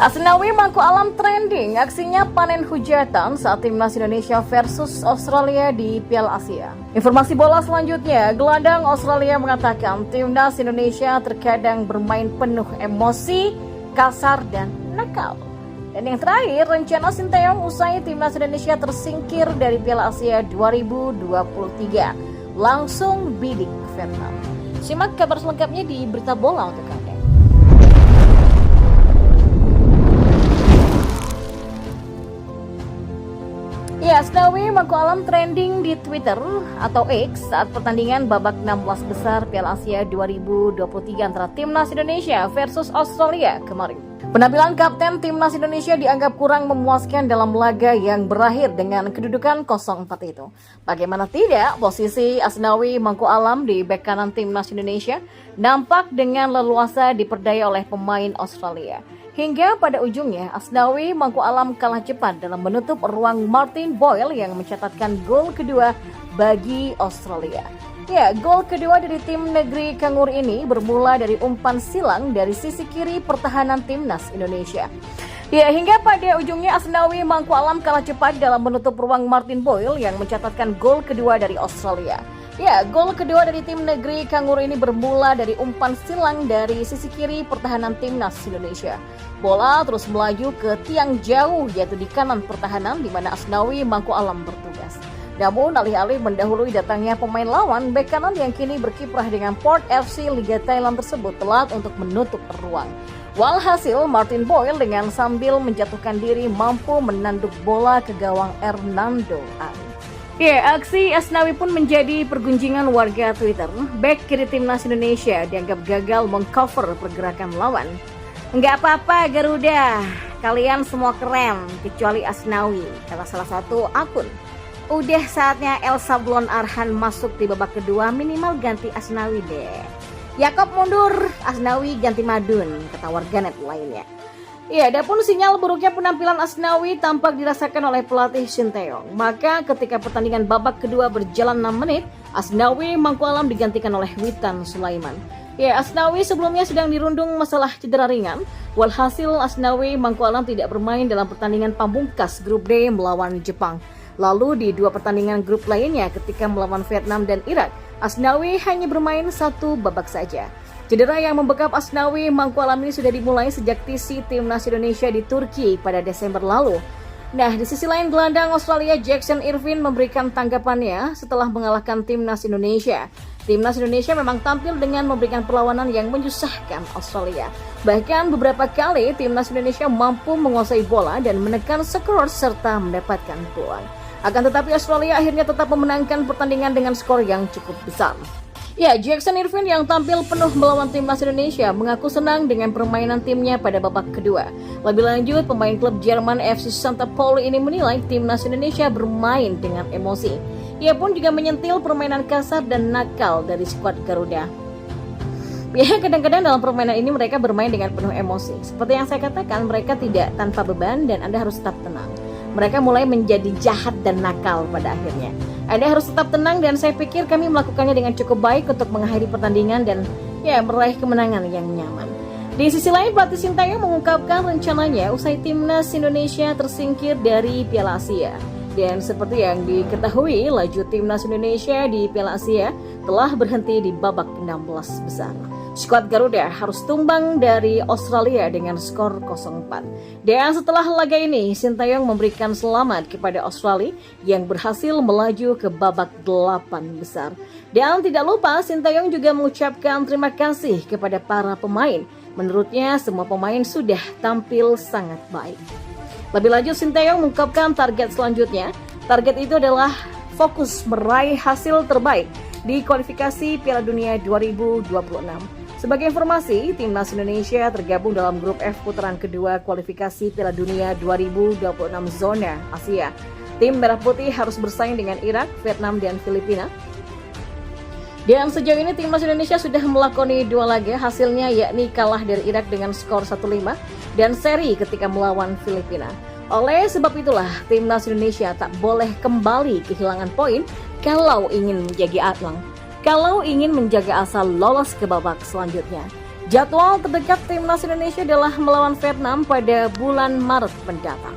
Asnawi Mangku Alam trending, aksinya panen hujatan saat timnas Indonesia versus Australia di Piala Asia. Informasi bola selanjutnya, gelandang Australia mengatakan timnas Indonesia terkadang bermain penuh emosi, kasar dan nakal. Dan yang terakhir, rencana Sinteyong usai timnas Indonesia tersingkir dari Piala Asia 2023 langsung bidik Vietnam. Simak kabar selengkapnya di Berita Bola untuk Anda. Ya, Asnawi Mangku Alam trending di Twitter atau X saat pertandingan babak 16 besar Piala Asia 2023 antara timnas Indonesia versus Australia kemarin. Penampilan kapten timnas Indonesia dianggap kurang memuaskan dalam laga yang berakhir dengan kedudukan 0-4 itu. Bagaimana tidak, posisi Asnawi Mangku Alam di bek kanan timnas Indonesia nampak dengan leluasa diperdaya oleh pemain Australia. Hingga pada ujungnya, Asnawi Mangku Alam kalah cepat dalam menutup ruang Martin Boyle yang mencatatkan gol kedua bagi Australia. Ya, gol kedua dari tim negeri Kangur ini bermula dari umpan silang dari sisi kiri pertahanan timnas Indonesia. Ya, hingga pada ujungnya Asnawi Mangku Alam kalah cepat dalam menutup ruang Martin Boyle yang mencatatkan gol kedua dari Australia. Ya, gol kedua dari tim negeri Kangur ini bermula dari umpan silang dari sisi kiri pertahanan timnas Indonesia. Bola terus melaju ke tiang jauh yaitu di kanan pertahanan di mana Asnawi Mangku Alam bertugas. Namun alih-alih mendahului datangnya pemain lawan, bek kanan yang kini berkiprah dengan Port FC Liga Thailand tersebut telat untuk menutup ruang. Walhasil Martin Boyle dengan sambil menjatuhkan diri mampu menanduk bola ke gawang Hernando Ari. Ya, aksi Asnawi pun menjadi pergunjingan warga Twitter. Bek kiri timnas Indonesia dianggap gagal mengcover pergerakan lawan. Enggak apa-apa Garuda, kalian semua keren kecuali Asnawi, kata salah satu akun. Udah saatnya El Sablon Arhan masuk di babak kedua, minimal ganti Asnawi deh. Yakob mundur, Asnawi ganti Madun, kata warganet lainnya. Ya, adapun sinyal buruknya penampilan Asnawi tampak dirasakan oleh pelatih Sinteyong. Maka ketika pertandingan babak kedua berjalan 6 menit, Asnawi Mangku Alam digantikan oleh Witan Sulaiman. Ya, Asnawi sebelumnya sedang dirundung masalah cedera ringan. Walhasil Asnawi Mangku Alam tidak bermain dalam pertandingan pamungkas grup D melawan Jepang. Lalu di dua pertandingan grup lainnya ketika melawan Vietnam dan Irak, Asnawi hanya bermain satu babak saja. Cedera yang membekap Asnawi Mangku Alam ini sudah dimulai sejak TC timnas Indonesia di Turki pada Desember lalu. Nah, di sisi lain gelandang Australia Jackson Irvine memberikan tanggapannya setelah mengalahkan timnas Indonesia. Timnas Indonesia memang tampil dengan memberikan perlawanan yang menyusahkan Australia. Bahkan beberapa kali timnas Indonesia mampu menguasai bola dan menekan skor serta mendapatkan peluang. Akan tetapi Australia akhirnya tetap memenangkan pertandingan dengan skor yang cukup besar. Ya, Jackson Irvine yang tampil penuh melawan timnas Indonesia mengaku senang dengan permainan timnya pada babak kedua. Lebih lanjut, pemain klub Jerman FC Santa Pauli ini menilai timnas Indonesia bermain dengan emosi. Ia pun juga menyentil permainan kasar dan nakal dari skuad Garuda. Ya, kadang-kadang dalam permainan ini mereka bermain dengan penuh emosi. Seperti yang saya katakan, mereka tidak tanpa beban dan Anda harus tetap tenang. Mereka mulai menjadi jahat dan nakal pada akhirnya. Anda harus tetap tenang dan saya pikir kami melakukannya dengan cukup baik untuk mengakhiri pertandingan dan ya meraih kemenangan yang nyaman. Di sisi lain, pelatih Sinteyong mengungkapkan rencananya usai timnas Indonesia tersingkir dari Piala Asia. Dan seperti yang diketahui, laju timnas Indonesia di Piala Asia telah berhenti di babak 16 besar. Skuad Garuda harus tumbang dari Australia dengan skor 0-4. Dan setelah laga ini, Sinteyong memberikan selamat kepada Australia yang berhasil melaju ke babak 8 besar. Dan tidak lupa, Sinteyong juga mengucapkan terima kasih kepada para pemain. Menurutnya, semua pemain sudah tampil sangat baik. Lebih lanjut, Sinteyong mengungkapkan target selanjutnya. Target itu adalah fokus meraih hasil terbaik di kualifikasi Piala Dunia 2026. Sebagai informasi, timnas Indonesia tergabung dalam grup F putaran kedua kualifikasi Piala Dunia 2026 zona Asia. Tim Merah Putih harus bersaing dengan Irak, Vietnam, dan Filipina. Dan sejauh ini timnas Indonesia sudah melakoni 2 laga, hasilnya yakni kalah dari Irak dengan skor 1-5 dan seri ketika melawan Filipina. Oleh sebab itulah, timnas Indonesia tak boleh kembali kehilangan poin kalau ingin menjaga asa lolos ke babak selanjutnya. Jadwal terdekat timnas Indonesia adalah melawan Vietnam pada bulan Maret mendatang.